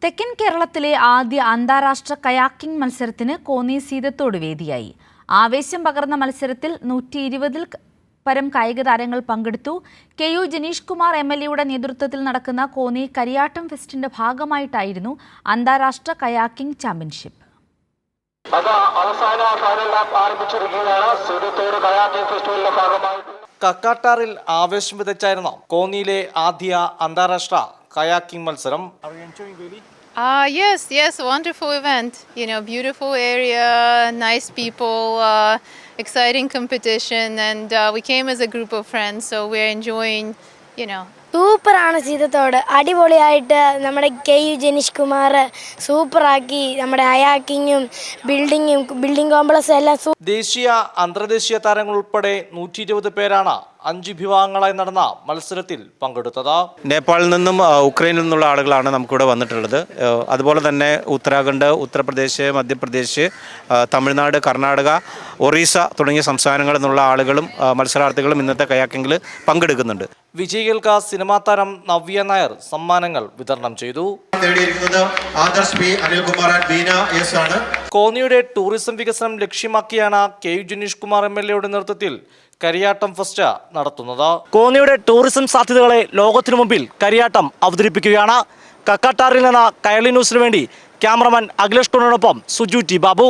തെക്കൻ കേരളത്തിലെ ആദ്യ അന്താരാഷ്ട്ര കയാക്കിംഗ് മത്സരത്തിന് കോന്നി സീതത്തോട് വേദിയായി. ആവേശം പകർന്ന മത്സരത്തിൽ 120-ൽ പരം കായിക താരങ്ങൾ പങ്കെടുത്തു. കെ.യു. ജനീഷ് കുമാർ എം.എൽ.എയുടെ നേതൃത്വത്തിൽ നടക്കുന്ന കോന്നി കരിയാട്ടം ഫെസ്റ്റിന്റെ ഭാഗമായിട്ടായിരുന്നു അന്താരാഷ്ട്ര കയാക്കിംഗ് ചാമ്പ്യൻഷിപ്പ്. കക്കാട്ടാറിൽ ആവേശം വിതച്ചായിരുന്ന കോന്നിയിലെ ആദ്യ അന്താരാഷ്ട്ര kayaking മത്സരം. Are you enjoying really? Yes, wonderful event. Beautiful area, nice people, exciting competition, and we came as a group of friends, so we're enjoying, സൂപ്പറാണ് സീതത്തോട്. അടിപൊളിയായിട്ട് നമ്മുടെ കെ.യു. ജനീഷ് കുമാർ സൂപ്പറാക്കി. നമ്മുടെ കയാക്കിങ്ങും ബിൽഡിംഗ് കോംപ്ലക്സും എല്ലാം ദേശീയ അന്തർദേശീയ താരങ്ങൾ ഉൾപ്പെടെ 120 പേരാണ് 5 വിഭാഗങ്ങളായി നടന്ന മത്സരത്തിൽ പങ്കെടുത്തത്. നേപ്പാളിൽ നിന്നും ഉക്രൈനിൽ നിന്നുള്ള ആളുകളാണ് നമുക്കിവിടെ വന്നിട്ടുള്ളത്. അതുപോലെ തന്നെ ഉത്തരാഖണ്ഡ്, ഉത്തർപ്രദേശ്, മധ്യപ്രദേശ്, തമിഴ്നാട്, കർണാടക, ഒറീസ തുടങ്ങിയ സംസ്ഥാനങ്ങളിൽ നിന്നുള്ള ആളുകളും മത്സരാർത്ഥികളും ഇന്നത്തെ കയാക്കിങ്ങിൽ പങ്കെടുക്കുന്നുണ്ട്. വിജയികൾക്ക് സിനിമാ താരം നവ്യ നായർ സമ്മാനങ്ങൾ വിതരണം ചെയ്തു. കോന്നിയുടെ ടൂറിസം വികസനം ലക്ഷ്യമാക്കിയാണ് കെ.യു. ജനീഷ് കുമാർ എം.എൽ.എയുടെ നേതൃത്വത്തിൽ കരിയാട്ടം ഫെസ്റ്റ് നടത്തുന്നത്. കോന്നിയുടെ ടൂറിസം സാധ്യതകളെ ലോകത്തിനു മുമ്പിൽ കരിയാട്ടം അവതരിപ്പിക്കുകയാണ്. കക്കാട്ടാറിൽ നിന്ന് കൈരളി ന്യൂസിനു വേണ്ടി ക്യാമറമാൻ അഖിലേഷ് കുണനൊപ്പം സുജു ടി ബാബു.